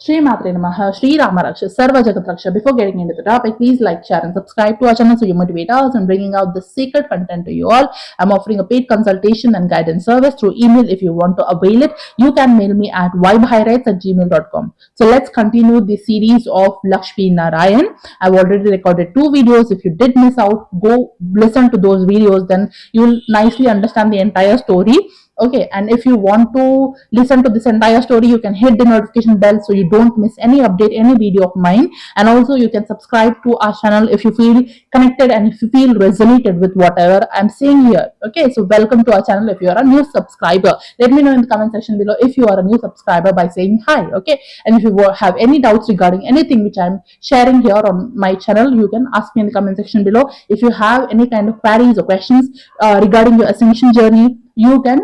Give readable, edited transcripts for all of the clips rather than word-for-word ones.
Shri Matre Namaha, Shri Rama Raksha, Sarva Jagat Raksha. Before getting into the topic, please like, share, and subscribe to our channel so you motivate us in bringing out the sacred content to you all. I'm offering a paid consultation and guidance service through email. If you want to avail it, you can mail me at vibehirights@gmail.com. So let's continue the series of Lakshmi Narayan. I've already recorded 2 videos. If you did miss out, go listen to those videos. Then you'll nicely understand the entire story. Okay, and if you want to listen to this entire story, you can hit the notification bell so you don't miss any update, any video of mine. And also you can subscribe to our channel if you feel connected and if you feel resonated with whatever I'm saying here. Okay, so welcome to our channel. If you are a new subscriber, let me know in the comment section below if you are a new subscriber by saying hi. Okay, and if you have any doubts regarding anything which I'm sharing here on my channel, you can ask me in the comment section below. If you have any kind of queries or questions regarding your ascension journey, you can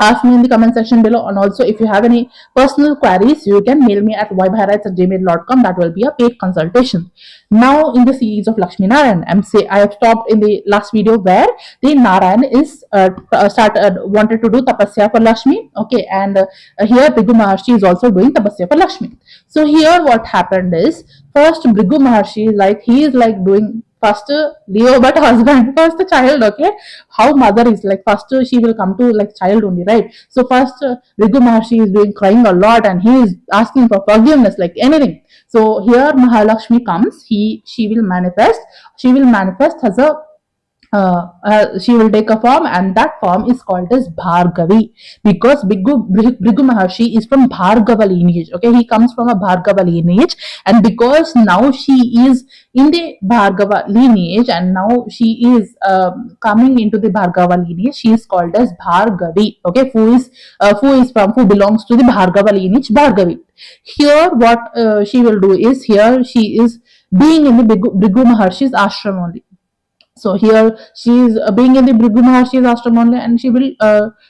ask me in the comment section below. And also if you have any personal queries, you can mail me at vibehirights@gmail.com. That will be a paid consultation. Now in the series of Lakshmi Narayan, I have stopped in the last video where the Narayan is wanted to do tapasya for Lakshmi. Okay, and here Bhrigu Maharshi is also doing tapasya for Lakshmi. So here what happened is, first Bhrigu Maharshi, he is doing first Leo but husband, first the child. Okay, how mother is first she will come to child only, right? So first Bhrigu Maharshi is doing crying a lot and he is asking for forgiveness like anything. So here Mahalakshmi comes, she will manifest as a she will take a form, and that form is called as Bhargavi, because Bhrigu Maharshi is from Bhargava lineage. Okay, he comes from a Bhargava lineage, and because now she is in the Bhargava lineage and now she is coming into the Bhargava lineage, she is called as Bhargavi. Okay, who belongs to the Bhargava lineage, Bhargavi. Here what she will do is, here she is being in the Bhrigu Maharshi's ashram only. So here she is being in the Bhrigu Maharshi's ashram only, and she will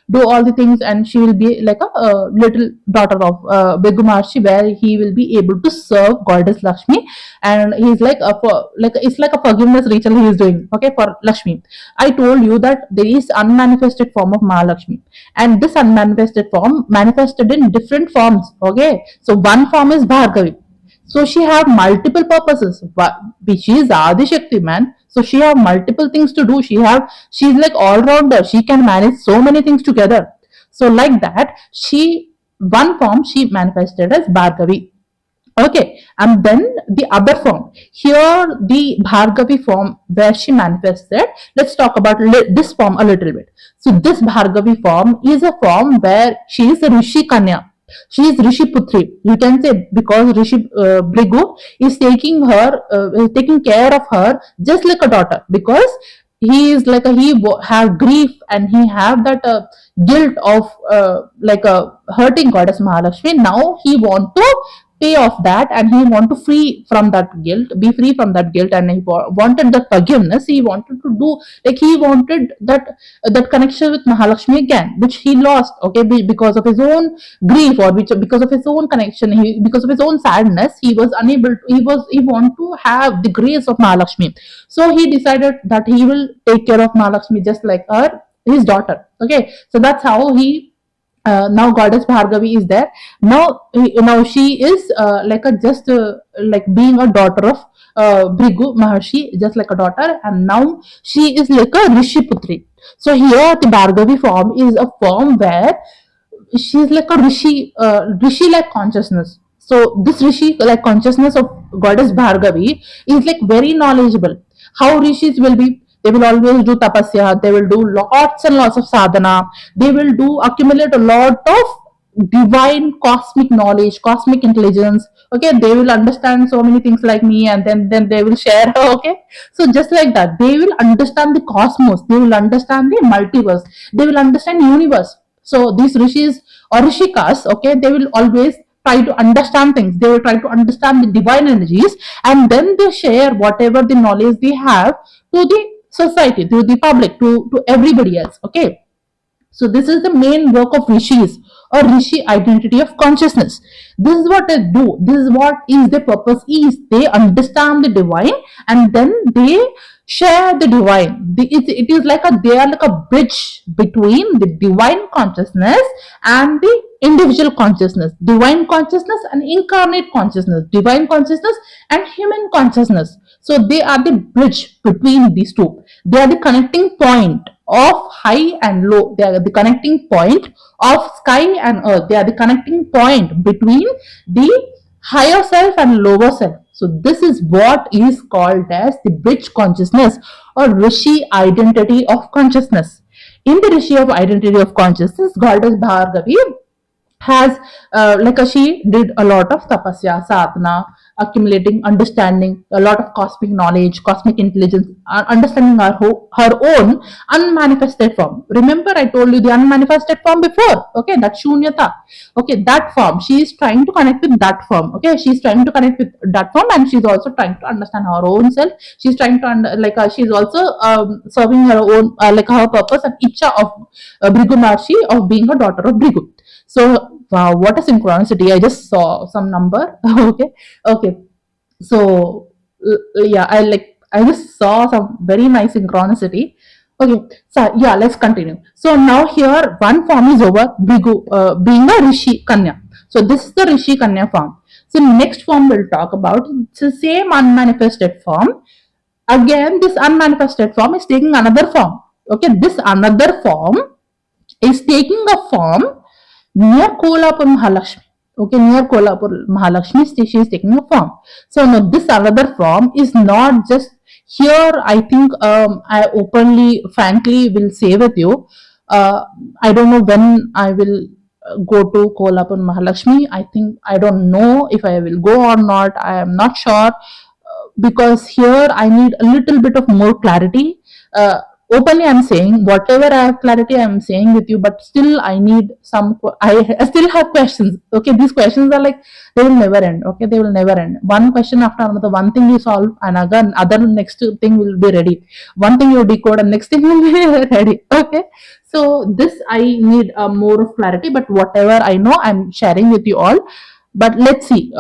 do all the things, and she will be like a little daughter of Bhrigu Maharshi, where he will be able to serve goddess Lakshmi, and he's it's like a forgiveness ritual he is doing. Okay, for Lakshmi. I told you that there is unmanifested form of Mahalakshmi, and this unmanifested form manifested in different forms. Okay, so one form is Bhargavi. So she have multiple purposes. She is Adishakti, man. So she have multiple things to do. She's like all rounder. She can manage so many things together. So like that, one form she manifested as Bhargavi. Okay, and then the other form, here the Bhargavi form where she manifested, let's talk about this form a little bit. So this Bhargavi form is a form where she is a Rishi Kanya. She is Rishi Putri, you can say, because Rishi Bhrigu is taking care of her just like a daughter, because he is he have grief and he have that guilt of hurting goddess Mahalakshmi. Now he want to pay off that, and he want to be free from that guilt, and he wanted the forgiveness. He wanted to do he wanted that connection with Mahalakshmi again, which he lost. Okay, because of his own grief, or because of his own connection, because of his own sadness, he was unable to, he want to have the grace of Mahalakshmi. So he decided that he will take care of Mahalakshmi just like his daughter. Okay, so that's how he now goddess Bhargavi is there. Now she is being a daughter of Bhrigu Maharshi, just like a daughter, and now she is like a Rishi Putri. So here the Bhargavi form is a form where she is like a Rishi like consciousness. So this Rishi like consciousness of goddess Bhargavi is very knowledgeable. How Rishis will be, they will always do tapasya, they will do lots and lots of sadhana, they will accumulate a lot of divine cosmic knowledge, cosmic intelligence. Okay, they will understand so many things like me, and then they will share. Okay, so just like that, they will understand the cosmos, they will understand the multiverse, they will understand universe. So these rishis or rishikas, okay, they will always try to understand things, they will try to understand the divine energies, and then they share whatever the knowledge they have to the society, to the public, to everybody else. Okay, so this is the main work of rishis, or rishi identity of consciousness. This is what they do, this is what is their purpose is. They understand the divine, and then they share the divine. It is they are like a bridge between the divine consciousness and the individual consciousness, divine consciousness and incarnate consciousness, divine consciousness and human consciousness. So they are the bridge between these two. They are the connecting point of high and low. They are the connecting point of sky and earth. They are the connecting point between the higher self and lower self. So this is what is called as the bridge consciousness or Rishi identity of consciousness. In the Rishi of identity of consciousness, Goddess Bhargavi has she did a lot of tapasya, sadhana, accumulating understanding, a lot of cosmic knowledge, cosmic intelligence, understanding her own unmanifested form. Remember, I told you the unmanifested form before. Okay, that shunyata. Okay, that form. She is trying to connect with that form. Okay, she's trying to connect with that form, and she's also trying to understand her own self. She's trying to she's also serving her own her purpose and icha of Bhrigu Maharshi of being a daughter of Bhrigu. So wow, what a synchronicity! I just saw some number. Okay. So yeah, I just saw some very nice synchronicity. Okay, so yeah, let's continue. So now here one form is over, Bhigu, being a Rishi Kanya. So this is the Rishi Kanya form. So next form we'll talk about. It's the same unmanifested form. Again, this unmanifested form is taking another form. Okay, this another form is taking a form near Kolhapur Mahalakshmi. Okay, near Kolhapur Mahalakshmi, she is taking a form. So now this another form is not just here. I think I openly, frankly will say with you, I don't know when I will go to Kolhapur Mahalakshmi. I don't know if I will go or not. I am not sure because here I need a little bit of more clarity. Openly I'm saying whatever I have clarity I'm saying with you, but still I need I still have questions. Okay, these questions are like they will never end. Okay, they will never end. One question after another, one thing you solve and again other next thing will be ready. One thing you decode and next thing will be ready. Okay, so this I need more of clarity, but whatever I know I'm sharing with you all. But let's see.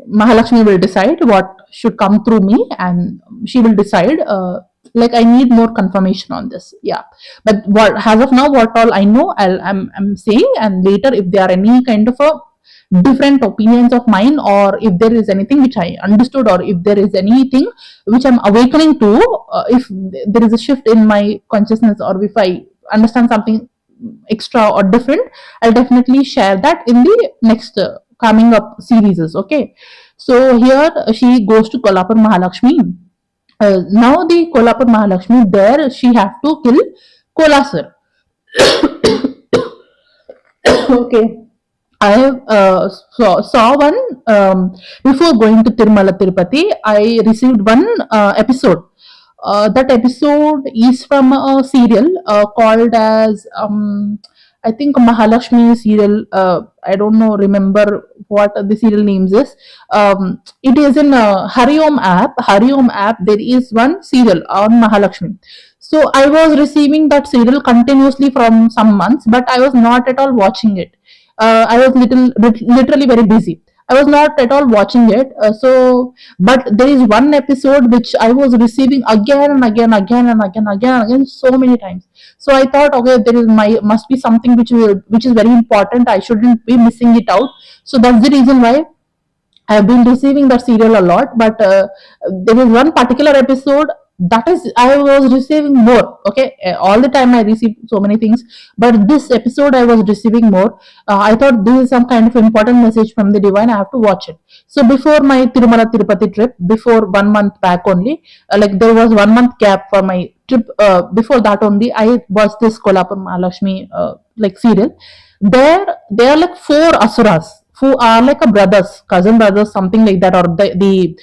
Mahalakshmi will decide what should come through me, and she will decide. I need more confirmation on this. Yeah, but what as of now, what all I know, I'm saying, and later if there are any kind of a different opinions of mine, or if there is anything which I understood, or if there is anything which I'm awakening to, if there is a shift in my consciousness, or if I understand something extra or different, I'll definitely share that in the next coming up series. Okay, so here she goes to Kolhapur Mahalakshmi. Now the Kolhapur Mahalakshmi, there she have to kill Kolasar. Okay, I saw one before going to Tirumala Tirupati. I received one episode. That episode is from a serial called as I think Mahalakshmi serial. I don't know, remember what the serial names is. It is in Hariom app. Hariom app. There is one serial on Mahalakshmi. So I was receiving that serial continuously from some months, but I was not at all watching it. I was literally very busy. I was not at all watching it. But there is one episode which I was receiving again and again, so many times. So I thought, okay, must be something which is very important. I shouldn't be missing it out. So that's the reason why I've been receiving that serial a lot. But there is one particular episode that is I was receiving more. Okay, all the time I receive so many things, but this episode I was receiving more. I thought this is some kind of important message from the divine. I have to watch it. So before my Tirumala Tirupati trip, before 1 month back only, there was 1 month gap for my trip. Before that only, I watched this Kolhapur Mahalakshmi serial. There are like 4 asuras who are like a cousin brothers, something like that, or the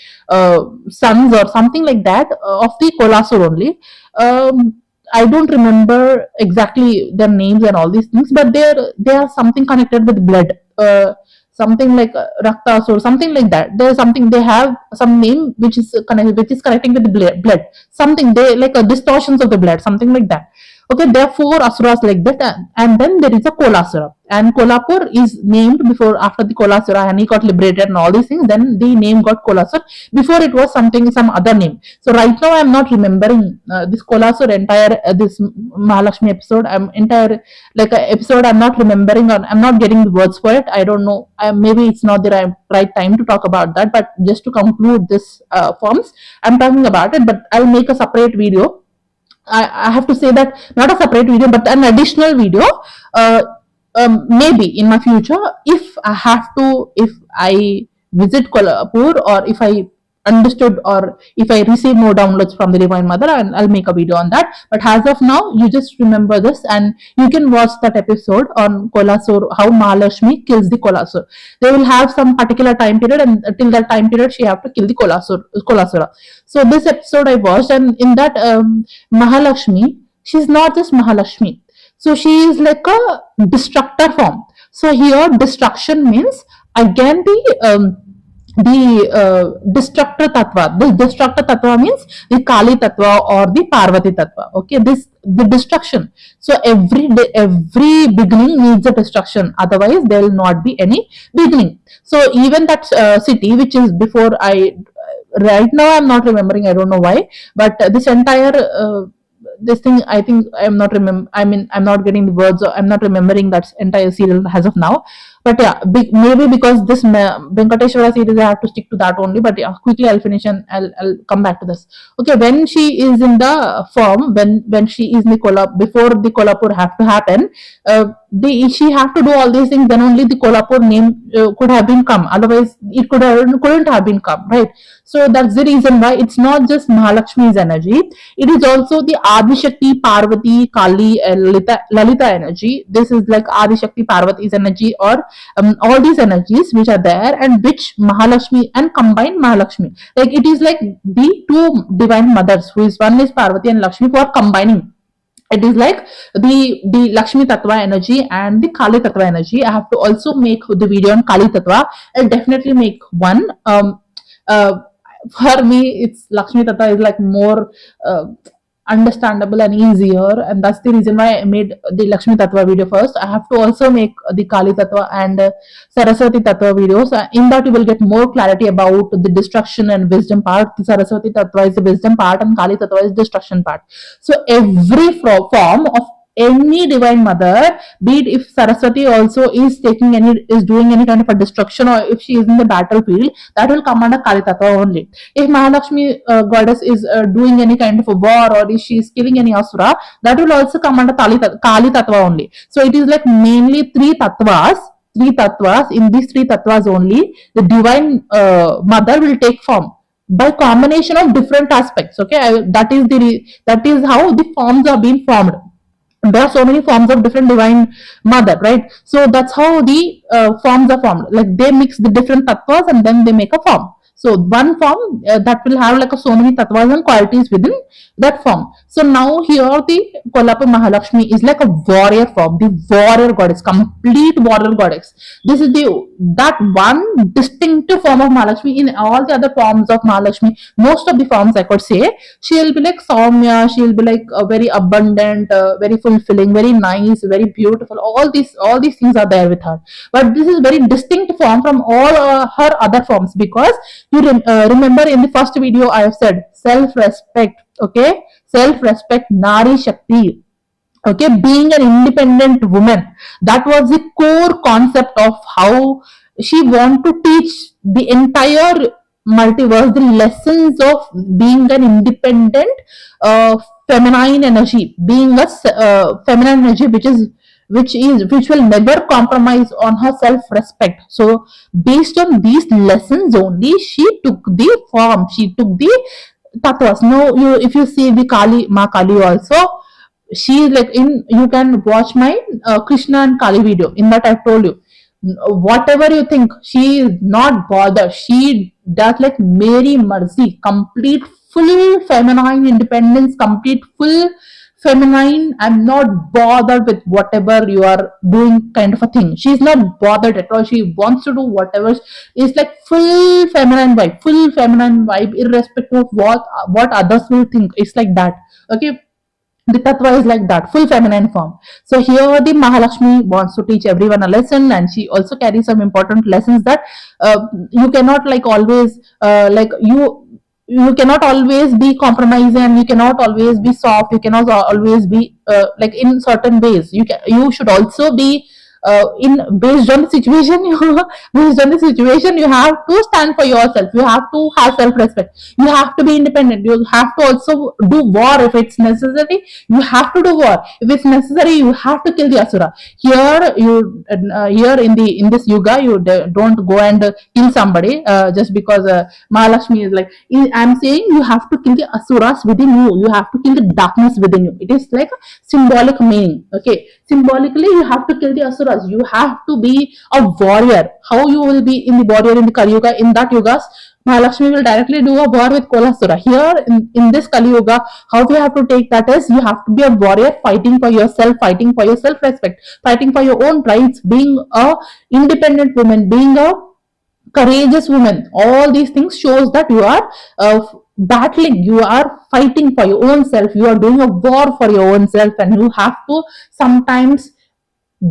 sons or something like that of the Kolasur only. I don't remember exactly their names and all these things, but they are something connected with blood. Something like Raktas or something like that. There's something, they have some name which is connecting with the blood. Something they like distortions of the blood, something like that. Okay, there are four asuras like that, and then there is a Kolasura. And Kolhapur is named before, after the Kolasura, and he got liberated and all these things. Then the name got Kolasur. Before it was something, some other name. So right now I'm not remembering this Kolasur entire this Mahalakshmi episode. I'm entire like a episode. I'm not remembering, or I'm not getting the words for it. I don't know. Maybe it's not the right time to talk about that. But just to conclude this forms, I'm talking about it. But I'll make a separate video. I have to say that not a separate video, but an additional video. Uh, Maybe in my future, if I have to, if I visit Kolhapur, or if I understood, or if I receive more downloads from the Divine Mother, and I'll make a video on that. But as of now, you just remember this, and you can watch that episode on Kolasur, how Mahalakshmi kills the Kolasur. They will have some particular time period, and till that time period, she have to kill the Kolasura. So this episode I watched, and in that Mahalakshmi, she's not just Mahalakshmi. So she is like a destructor form. So here destruction means again the destructor tattva. This destructor tattva means the Kali tattva or the Parvati tattva. Okay, this the destruction. So every beginning needs a destruction. Otherwise, there will not be any beginning. So even that city, which is before right now I'm not remembering. I don't know why, but this entire this thing, I think I'm not I'm not getting the words, or I'm not remembering that entire serial as of now. But yeah, maybe because this Venkateshwara series, I have to stick to that only. But yeah, quickly I'll finish, and I'll come back to this. Okay, when she is in the form, when she is in the before the Kolhapur have to happen, she have to do all these things. Then only the Kolhapur name could have been come. Otherwise, it couldn't have been come, right? So that's the reason why it's not just Mahalakshmi's energy. It is also the Adishakti, Parvati, Kali, Lalita energy. This is like Adishakti, Parvati's energy, or all these energies which are there, and which Mahalakshmi and combined Mahalakshmi. Like it is like the two divine mothers, who is one is Parvati and Lakshmi, who are combining. It is like the Lakshmi Tattva energy and the Kali Tattva energy. I have to also make the video on Kali Tattva. I'll definitely make one. For me, it's Lakshmi Tattva is like more understandable and easier, and that's the reason why I made the Lakshmi Tattva video first. I have to also make the Kali Tattva and Saraswati Tattva videos. In that you will get more clarity about the destruction and wisdom part. The Saraswati Tattva is the wisdom part, and Kali Tattva is destruction part. So every form of any divine mother, be it if Saraswati also is doing any kind of a destruction, or if she is in the battlefield, that will come under Kali Tattva only. If Mahalakshmi goddess is doing any kind of a war, or if she is killing any asura, that will also come under Kali Tattva only. So it is like mainly three tattvas. In these three tattvas only, the divine mother will take form by combination of different aspects. Okay, that is how the forms are being formed. There are so many forms of different divine mother, right? So that's how the forms are formed. Like they mix the different tattvas, and then they make a form. So one form that will have like so many tattvas and qualities within that form. So now here the Kolhapur Mahalakshmi is like a warrior form, the warrior goddess, complete warrior goddess. This is that one distinctive form of Mahalakshmi. In all the other forms of Mahalakshmi, most of the forms I could say, she will be like Saumya, she will be like very abundant, very fulfilling, very nice, very beautiful. All these things are there with her. But this is very distinct form from all her other forms, because you remember in the first video I have said self-respect. Okay, self-respect, Nari Shakti. Okay, being an independent woman, that was the core concept of how she wanted to teach the entire multiverse the lessons of being an independent feminine energy, being a feminine energy which will never compromise on her self-respect. So based on these lessons only, she took the form, she took the tattvas. No, if you see the Ma Kali also, she is like you can watch my Krishna and Kali video. In that I've told you, whatever you think, she is not bothered. She does like Mary Mercy, complete full feminine independence, complete full feminine. I'm not bothered with whatever you are doing kind of a thing. She's not bothered at all. She wants to do whatever. It's like full feminine vibe, irrespective of what others will think. It's like that. Okay, The tattva is like that, full feminine form. So here the Mahalakshmi wants to teach everyone a lesson, and she also carries some important lessons that you cannot like always you cannot always be compromising, and you cannot always be soft, you cannot always be like in certain ways. You should also be in based on the situation. You based on the situation, you have to stand for yourself, you have to have self-respect, you have to be independent, you have to also do war if it's necessary, you have to do war if it's necessary, you have to kill the asura. Here you here in this yuga, you don't go and kill somebody just because Mahalakshmi is like, I'm saying you have to kill the asuras within you, you have to kill the darkness within you. It is like a symbolic meaning. Okay, symbolically you have to kill the asuras, you have to be a warrior. How you will be in the warrior in the Kali Yuga? In that yugas, Mahalakshmi will directly do a war with Kolasura. Here in this Kali Yuga, how we have to take that is, you have to be a warrior, fighting for yourself, fighting for your self-respect, fighting for your own rights, being a independent woman, being a courageous woman. All these things shows that you are battling, you are fighting for your own self, you are doing a war for your own self, and you have to sometimes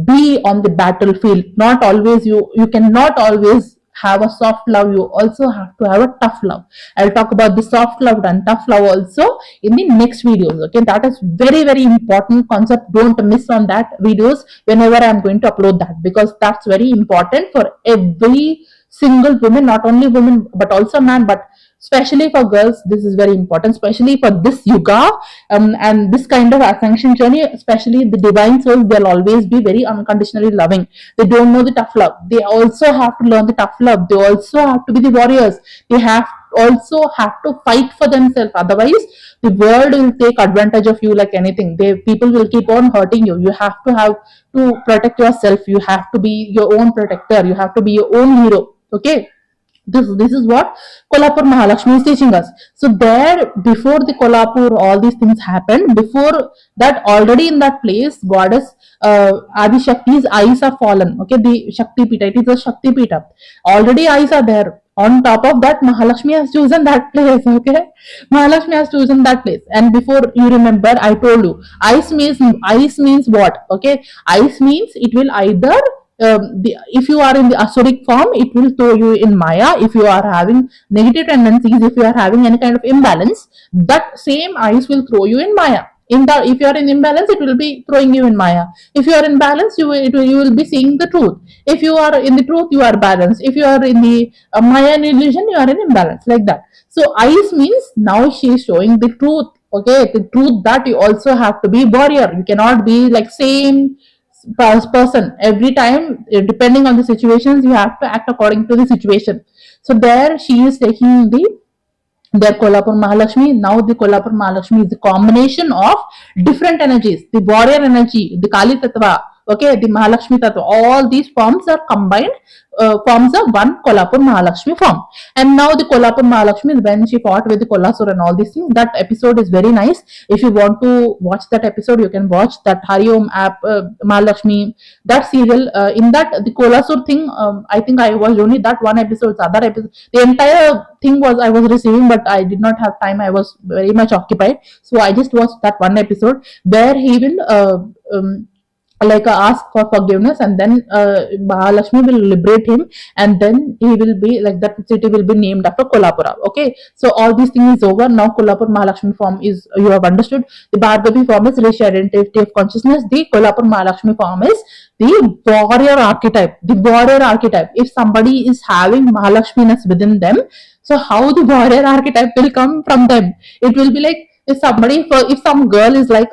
be on the battlefield. Not always, you cannot always have a soft love, you also have to have a tough love. I'll talk about the soft love and tough love also in the next videos. Okay, that is very important concept. Don't miss on that videos whenever I'm going to upload that, because that's very important for every single woman, not only women but also man, but especially for girls this is very important, especially for this yuga and this kind of ascension journey. Especially the divine souls, they'll always be very unconditionally loving. They don't know the tough love, they also have to learn the tough love, they also have to be the warriors, they also have to fight for themselves. Otherwise the world will take advantage of you like anything. People will keep on hurting you. You have to protect yourself, you have to be your own protector, you have to be your own hero. Okay, this is what Kolhapur Mahalakshmi is teaching us. So there, before the Kolhapur, all these things happened. Before that, already in that place, goddess Adi Shakti's eyes are fallen. Okay, the Shakti Pita, it is a Shakti Pita. Already eyes are there. On top of that, Mahalakshmi has chosen that place. Okay, Mahalakshmi has chosen that place. And before, you remember, I told you, ice means what? Okay, ice means it will either if you are in the asuric form, it will throw you in Maya. If you are having negative tendencies, if you are having any kind of imbalance, that same ice will throw you in Maya. If you are in imbalance, it will be throwing you in Maya. If you are in balance, you will be seeing the truth. If you are in the truth, you are balanced. If you are in the Maya and illusion, you are in imbalance, like that. So ice means now she is showing the truth. Okay, the truth that you also have to be warrior. You cannot be like same person every time. Depending on the situations, you have to act according to the situation. So there she is taking their Kolhapur Mahalakshmi. Now the Kolhapur Mahalakshmi is the combination of different energies, the warrior energy, the Kali Tattva, okay, the Mahalakshmi Tattva. All these forms are combined, forms of one Kolhapur Mahalakshmi form. And now the Kolhapur Mahalakshmi, when she fought with the Kolasur and all these things, that episode is very nice. If you want to watch that episode, you can watch that Hari Om app, Mahalakshmi, that serial. In that, the Kolasur thing, I think I watched only that one episode. The entire thing was I was receiving, but I did not have time. I was very much occupied. So I just watched that one episode where he will like ask for forgiveness, and then Mahalakshmi will liberate him, and then he will be like, that city will be named after Kolhapura. Okay, so all these things is over. Now Kolhapur Mahalakshmi form is, you have understood. The Bhargavi form is rich identity of consciousness. The Kolhapur Mahalakshmi form is the warrior archetype. The warrior archetype. If somebody is having Mahalakshminess within them, so how the warrior archetype will come from them? It will be like, if some girl is like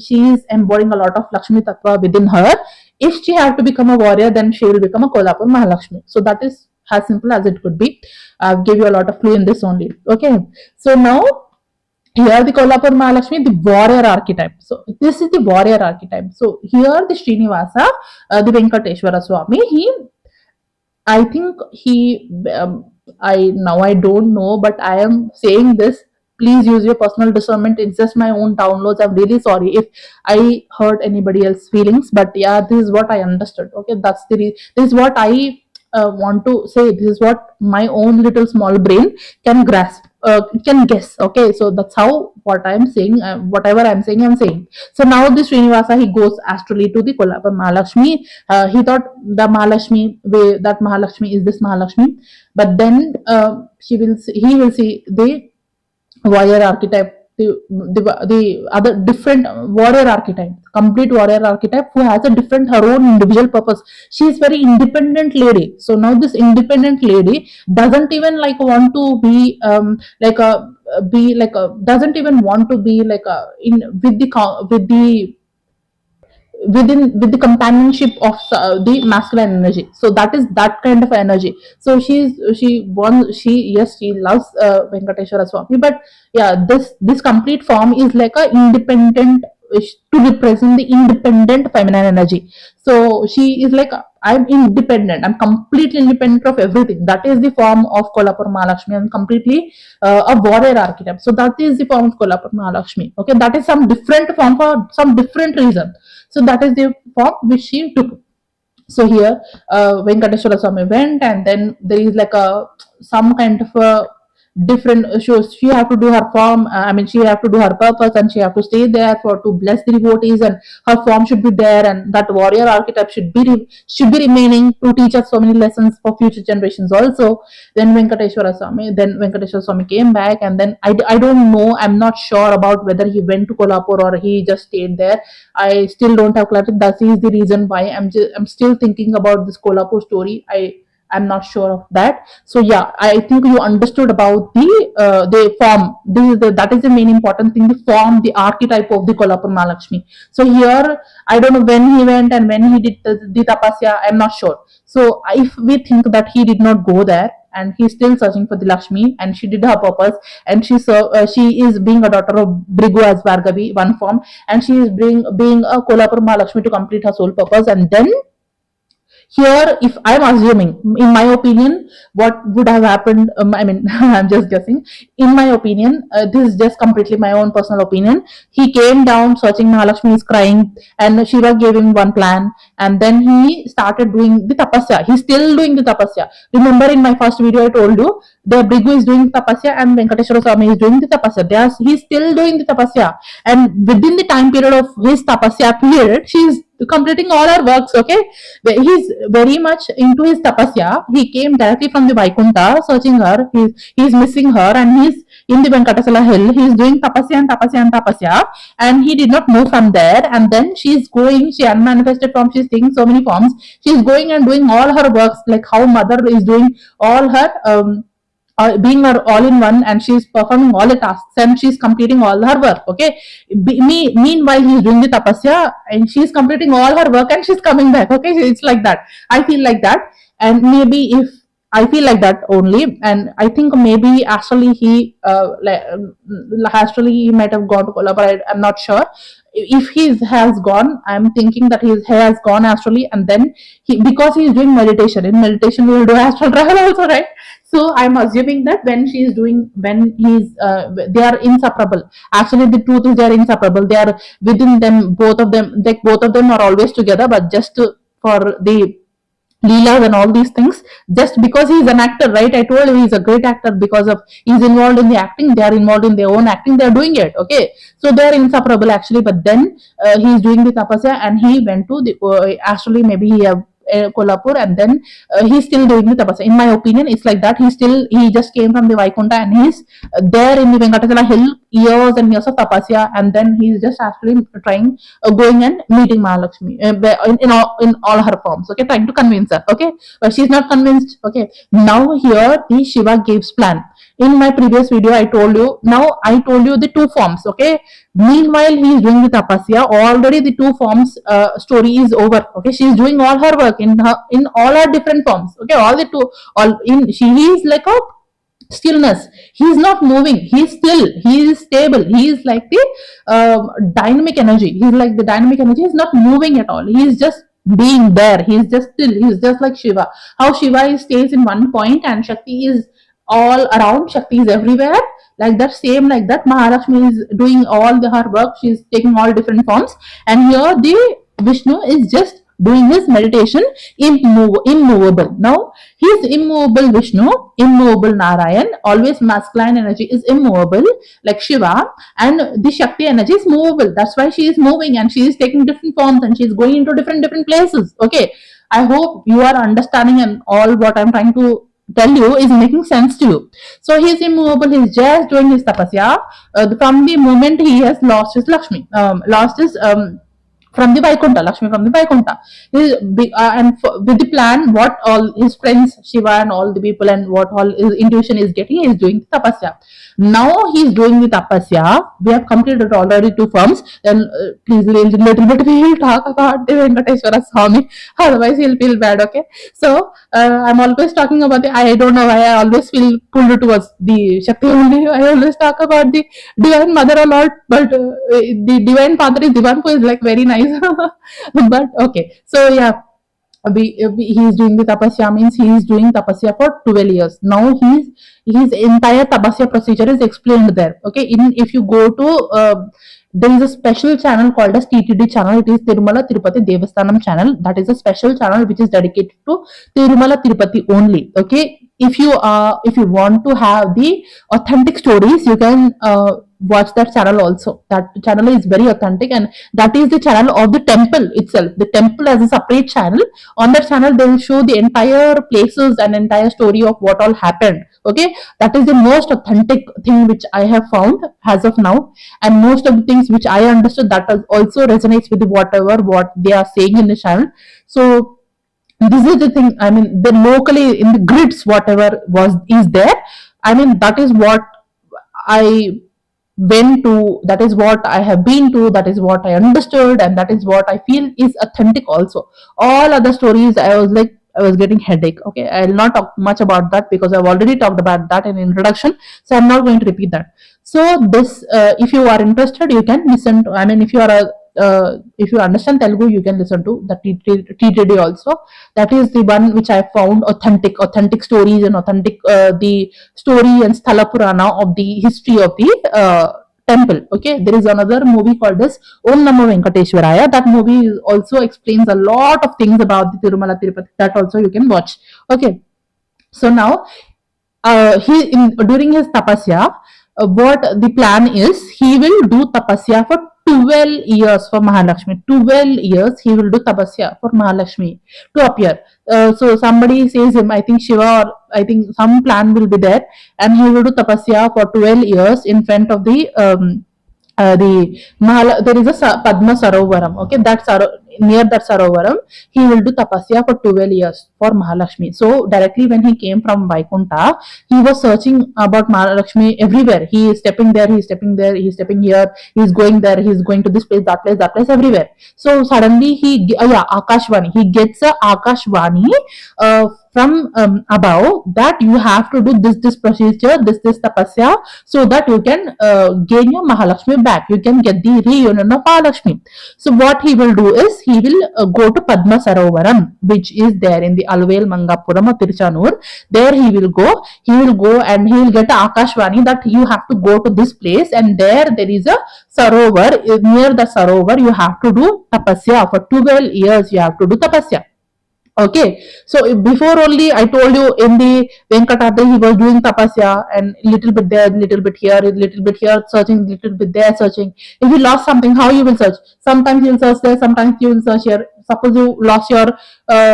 she is embodying a lot of Lakshmi Tattva within her, if she has to become a warrior, then she will become a Kolhapur Mahalakshmi. So that is as simple as it could be. I'll give you a lot of clue in this only. Okay, so now here the Kolhapur Mahalakshmi, the warrior archetype. So this is the warrior archetype. So here the Srinivasa, the Venkateshwara Swami, I think I don't know, but I am saying this. Please use your personal discernment. It's just my own downloads. I'm really sorry if I hurt anybody else's feelings, but yeah, this is what I understood. Okay, this is what I want to say. This is what my own little small brain can grasp. can guess. Okay, so that's how what I'm saying, whatever I'm saying. So now this Srinivasa, he goes astrally to the Kolhapur Mahalakshmi. He thought the Mahalakshmi, that Mahalakshmi is this Mahalakshmi, but then he will see the warrior archetype, the other different warrior archetype, complete warrior archetype, who has a different, her own individual purpose. She is very independent lady. So now this independent lady doesn't even like want to be doesn't even want to be like a in with the with the companionship of the masculine energy. So that is that kind of energy. So she wants, yes, she loves Venkateshwara Swami, but yeah, this complete form is like a independent, to represent the independent feminine energy. So she is like, I'm independent, I'm completely independent of everything. That is the form of Kolhapur Mahalakshmi. I'm completely a warrior archetype. So that is the form of Kolhapur Mahalakshmi. Okay, that is some different form for some different reason. So that is the form which she took. So here Venkateshwara Swami went, and then there is like a some kind of a different shows. She have to do her form, she have to do her purpose, and she have to stay there for to bless the devotees, and her form should be there, and that warrior archetype should be remaining to teach us so many lessons for future generations also. Then Venkateshwara Swami came back, and then I don't know, I'm not sure about whether he went to Kolhapur or he just stayed there. I still don't have clarity. That is the reason why I'm still thinking about this Kolhapur story. I'm not sure of that. So yeah, I think you understood about the form. That is the main important thing, the form, the archetype of the Kolhapur Mahalakshmi. So here, I don't know when he went and when he did the tapasya, I'm not sure. So if we think that he did not go there, and he's still searching for the Lakshmi, and she did her purpose, and she is being a daughter of Brigu as Bhargavi, one form, and she is being a Kolhapur Mahalakshmi to complete her soul purpose. And then here, if I'm assuming, in my opinion, what would have happened, I'm just guessing. In my opinion, this is just completely my own personal opinion. He came down searching, Mahalakshmi is crying, and Shiva gave him one plan, and then he started doing the tapasya. He's still doing the tapasya. Remember, in my first video, I told you, the Brigu is doing tapasya and Venkateshwara Swami is doing the tapasya. He's still doing the tapasya, and within the time period of his tapasya period, she's completing all her works. Okay, he's very much into his tapasya. He came directly from the Vaikunta searching her. He's missing her, and he's in the Venkatachala hill. He's doing tapasya and tapasya and tapasya, and he did not move from there. And then she's going, she unmanifested form, she's taking so many forms. She's going and doing all her works, like how mother is doing all her being her all in one, and she's performing all the tasks, and she's completing all her work. Okay, meanwhile he's doing the tapasya, and she's completing all her work, and she's coming back. Okay, it's like that. I feel like that, and maybe if I feel like that only, and I think maybe actually he he might have gone to Kolhapur. I'm not sure. If he has gone, I'm thinking that he has gone astrally, and then because he's doing meditation. In meditation, we will do astral travel also, right? So I'm assuming that when they are inseparable. Actually, the truth is they are inseparable. They are within them, both of them. Like both of them are always together, but just for the Leelas and all these things, just because he's an actor, right? I told you he's a great actor because of he's involved in the acting. They are involved in their own acting. They are doing it. Okay, so they are inseparable actually. But then he's doing the tapasya, and he went to the actually maybe he have Kolhapur, and then he's still doing the tapasya. In my opinion, it's like that. He just came from the Vaikunta, and he's there in the Venkatachala hill, years and years of tapasya, and then he's just actually trying going and meeting Mahalakshmi in all her forms. Okay, trying to convince her. Okay, but she's not convinced. Okay, now here the Shiva gives plan. In my previous video, I told you. Now I told you the two forms. Okay. Meanwhile, he is doing the tapasya. Already the two forms story is over. Okay. She is doing all her work in all her different forms. Okay. All the two. She is like a stillness. He is not moving. He is still. He is stable. He is like the dynamic energy. He is like the dynamic energy. He is not moving at all. He is just being there. He is just still. He is just like Shiva. How Shiva stays in one point and Shakti is all around. Shakti is everywhere. Like that, same like that, Mahalakshmi is doing all her work. She's taking all different forms, and here the Vishnu is just doing his meditation immovable. Now he is immovable Vishnu, immovable Narayan, always masculine energy is immovable like Shiva, and the Shakti energy is movable. That's why she is moving and she is taking different forms and she is going into different places. Okay, I hope you are understanding and all what I'm trying to tell you is making sense to you. So he is immovable, he is just doing his tapasya from the moment he has lost his Lakshmi, lost his from the Vaikuntha, Lakshmi from the Vaikuntha. With the plan, what all his friends, Shiva and all the people and what all his intuition is getting, he is doing the tapasya. Now he is doing the tapasya. We have completed already 2 forms. Then please little bit we will talk about the Venkateshwara Swami. Otherwise he'll feel bad. Okay. So I'm always talking about the. I don't know why I always feel pulled towards the Shakti only. I always talk about the Divine Mother a lot, but the Divine Father is Divanpo is like very nice. But okay, so yeah, he is doing the tapasya means he is doing tapasya for 12 years. Now his entire tapasya procedure is explained there. Okay, if you go to there is a special channel called as TTD channel. It is Tirumala Tirupati Devasthanam channel. That is a special channel which is dedicated to Tirumala Tirupati only. Okay, if you want to have the authentic stories, you can watch that channel also. That channel is very authentic, and that is the channel of the temple itself. The temple as a separate channel. On that channel, they will show the entire places and entire story of what all happened. Okay, that is the most authentic thing which I have found as of now, and most of the things which I understood that also resonates with whatever what they are saying in the channel. So this is the thing. I mean, the locally in the grids, whatever is there. I mean, that is what I went to, that is what I have been to, that is what I understood, and that is what I feel is authentic also. All other stories, I was getting headache. Okay, I'll not talk much about that because I've already talked about that in introduction, so I'm not going to repeat that. So this, if you are interested, you can listen to. I mean, if you understand Telugu, you can listen to the TTD also. That is the one which I found authentic stories and authentic the story and Sthala Purana of the history of the temple. Okay, there is another movie called as Om Namo Venkateshwaraya. That movie also explains a lot of things about the Tirumala Tirupati. That also you can watch. Okay, so now during his tapasya, what the plan is, he will do tapasya for 12 years for Mahalakshmi. 12 years he will do tapasya for Mahalakshmi to appear. So somebody says him, I think Shiva or I think some plan will be there, and he will do tapasya for 12 years in front of the there is a Padma Sarovaram. Okay, near that Sarovaram, he will do tapasya for 12 years for Mahalakshmi. So directly when he came from Vaikuntha, he was searching about Mahalakshmi everywhere. He is stepping there, he is stepping there, he is stepping here, he is going there, he is going to this place, that place, everywhere. So suddenly Akashvani, he gets a Akashvani from above that you have to do this procedure, this tapasya, so that you can gain your Mahalakshmi back. You can get the reunion of Mahalakshmi. So what he will do is he will go to Padma Sarovaram, which is there in the Alvel Mangapuram of Tirchanur. There he will go and he will get Akashvani that you have to go to this place, and there is a Sarovar. Near the Sarovar you have to do tapasya for 12 years. You have to do tapasya. Okay, so before only I told you in the Venkatadri he was doing tapasya and little bit there, little bit here, searching, little bit there, searching. If you lost something, how you will search? Sometimes you will search there, sometimes you will search here. Suppose you lost your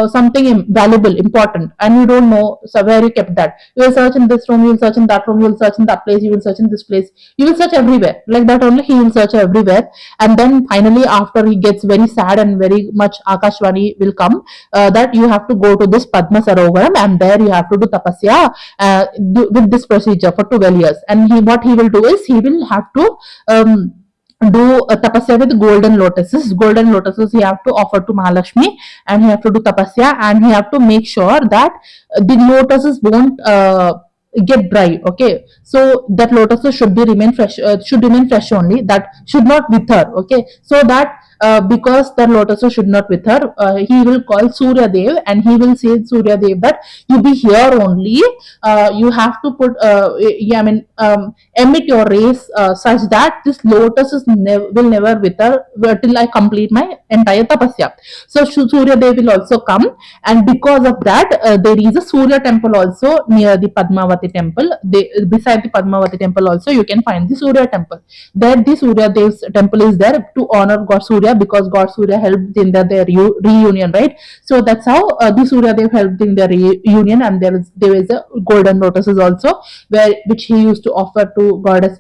something valuable, important, and you don't know where you kept that. You will search in this room, you will search in that room, you will search in that place, you will search in this place. You will search everywhere. Like that only he will search everywhere. And then finally after he gets very sad and very much Akashvani will come that you have to go to this Padma Sarovaram and there you have to do tapasya with this procedure for 12 years. And what he will do is he will have to do a tapasya with golden lotuses. Golden lotuses he have to offer to Mahalakshmi, and he have to do tapasya, and he have to make sure that the lotuses won't get dry. Okay, so that lotuses should remain fresh only. That should not wither. Okay, so that because the lotuses should not with her, he will call Surya Dev and he will say Surya Dev that you be here only. You have to put, emit your rays such that this lotus will never wither till I complete my entire tapasya. So Surya Dev will also come, and because of that, there is a Surya temple also near the Padmavati temple. Beside the Padmavati temple also you can find the Surya temple. There the Surya Dev's temple is there to honor God Surya, because God Surya helped in their reunion, right? So that's how the Surya Dev helped in their reunion, and there is a golden lotuses also which he used to offer to goddess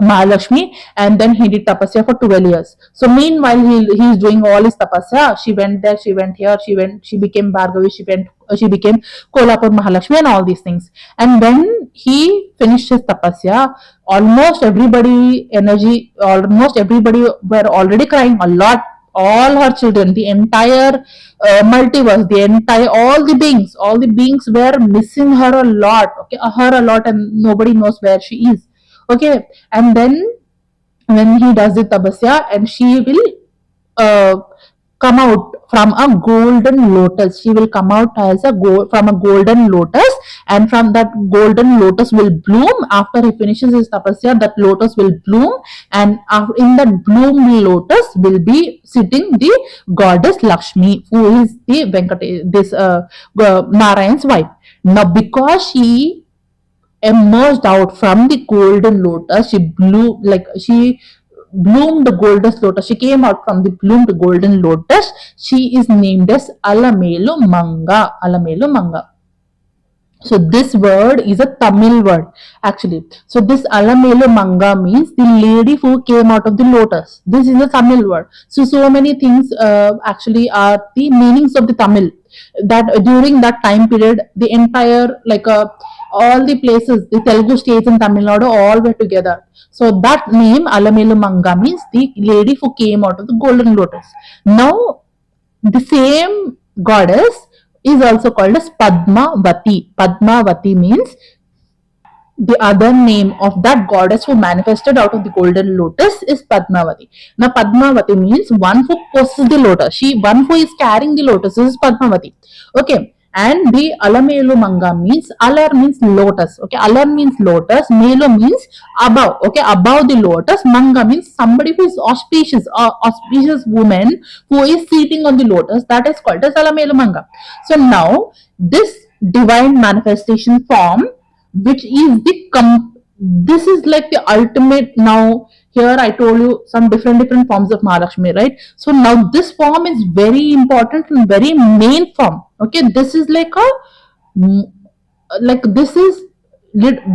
Mahalakshmi, and then he did tapasya for 12 years. So meanwhile he is doing all his tapasya. She went there, she went here, she became Bhargavi, she became Kolhapur Mahalakshmi and all these things. And when he finished his tapasya, almost everybody were already crying a lot. All her children, the entire multiverse, all the beings were missing her a lot. Okay, and nobody knows where she is. Okay, and then when he does the tapasya, and she will come out from a golden lotus. She will come out from a golden lotus, and from that golden lotus will bloom. After he finishes his tapasya, that lotus will bloom, and in that bloom lotus will be sitting the goddess Lakshmi, who is the Narayan's wife. Now, because she emerged out from the golden lotus, she bloomed the golden lotus. She came out from the bloomed golden lotus. She is named as Alamelu Manga. Alamelu Manga. So this word is a Tamil word actually. So this Alamelu Manga means the lady who came out of the lotus. This is a Tamil word. So many things actually are the meanings of the Tamil. That during that time period, the entire all the places, the Telugu states in Tamil Nadu, all were together. So that name Alamelu Manga means the lady who came out of the golden lotus. Now the same goddess is also called as Padmavati. Padmavati means the other name of that goddess who manifested out of the golden lotus is Padmavati. Now Padmavati means one who possesses the lotus. One who is carrying the lotus is Padmavati. Okay. And the Alamelu Manga means, Alar means lotus. Okay, Alar means lotus, Melo means above. Okay, above the lotus. Manga means somebody who is auspicious, auspicious woman who is sitting on the lotus. That is called as Alamelu Manga. So now this divine manifestation form, which is this is like the ultimate. Now here I told you some different forms of Mahalakshmi, right? So now this form is very important and very main form. Okay, this is this is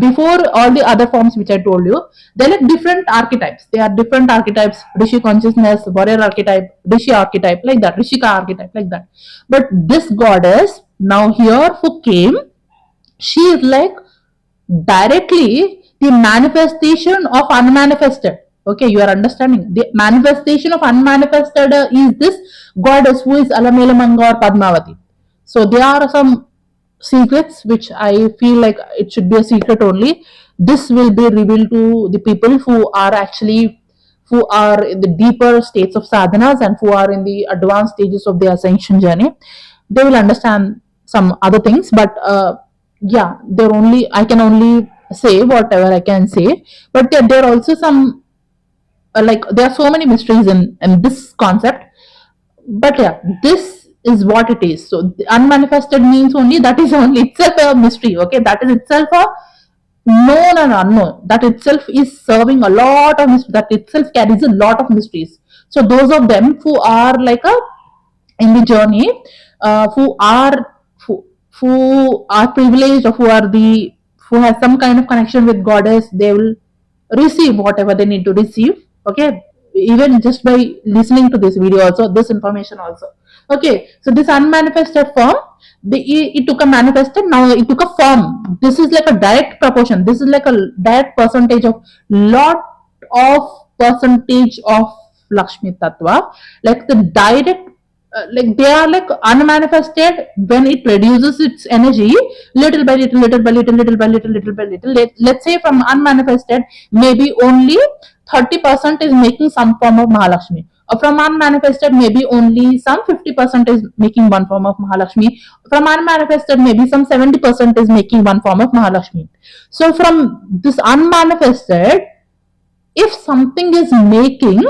before all the other forms which I told you. They're like different archetypes. They are different archetypes: Rishi consciousness, warrior archetype, Rishi archetype, like that, Rishika archetype, like that. But this goddess now here who came, she is like directly the manifestation of unmanifested. Okay, you are understanding. The manifestation of unmanifested is this goddess who is Alamelu Manga or Padmavati. So there are some secrets which I feel like it should be a secret only. This will be revealed to the people who are in the deeper states of sadhanas and who are in the advanced stages of the ascension journey. They will understand some other things, but yeah, I can only say whatever I can say. But there are also some there are so many mysteries in this concept. But yeah, this is what it is. So the unmanifested means only that is only itself a mystery. Okay, that is itself a known and unknown. That itself is serving a lot of mysteries. That itself carries a lot of mysteries. So those of them who are in the journey, who are privileged, or who has some kind of connection with goddess, they will receive whatever they need to receive. Okay, even just by listening to this video also, this information also. Okay, so this unmanifested form, it took a manifested, now it took a form. This is like a direct proportion. This is like a direct percentage of Lakshmi Tattva, like the direct, they are like unmanifested. When it reduces its energy little by little, let's say from unmanifested, maybe only 30% is making some form of Mahalakshmi. From unmanifested, maybe only some 50% is making one form of Mahalakshmi. From unmanifested, maybe some 70% is making one form of Mahalakshmi. So from this unmanifested, if something is making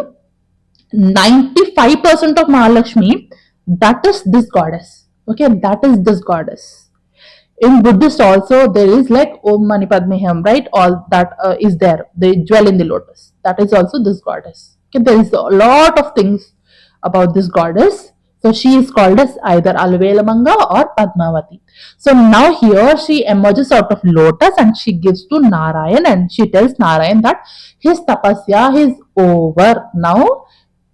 95% of Mahalakshmi, that is this goddess. Okay, that is this goddess. In Buddhist also, there is like Om Mani Padme Hum, right? All that is there. They dwell in the lotus. That is also this goddess. Okay, there is a lot of things about this goddess. So she is called as either Alvelamanga or Padmavati. So now here she emerges out of lotus and she gives to Narayan, and she tells Narayan that his tapasya is over. Now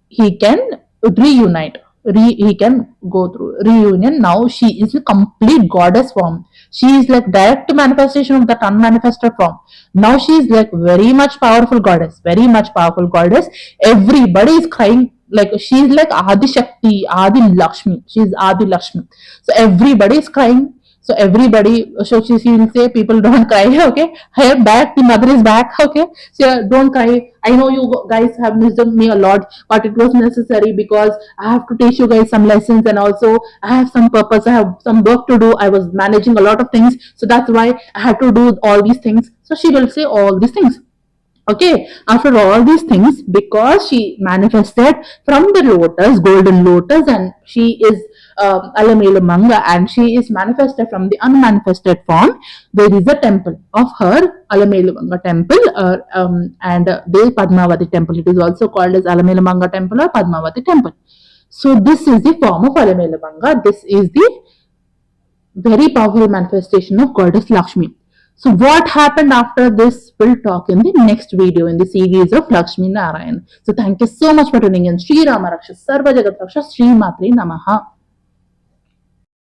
he can reunite. He can go through reunion. Now she is a complete goddess form. She is like direct manifestation of that unmanifested form. Now she is like very much powerful goddess. Very much powerful goddess. Everybody is crying. Like she is like Adi Shakti, Adi Lakshmi. She is Adi Lakshmi. So everybody is crying. So everybody, so she will say, people don't cry, okay? I am back, the mother is back, okay? So don't cry. I know you guys have missed me a lot, but it was necessary because I have to teach you guys some lessons, and also I have some purpose, I have some work to do. I was managing a lot of things, so that's why I had to do all these things. So she will say all these things. Okay, after all these things, because she manifested from the lotus, golden lotus, and she is Alamelamanga, and she is manifested from the unmanifested form, there is a temple of her, Alamelamanga temple, and the Padmavati temple. It is also called as Alamelamanga temple or Padmavati temple. So this is the form of Alamelamanga. This is the very powerful manifestation of goddess Lakshmi. So what happened after this, we'll talk in the next video in the series of Lakshmi Narayan. So thank you so much for tuning in. Sri Rama Raksha Sarva Jagat Raksha Sri Matri Namaha.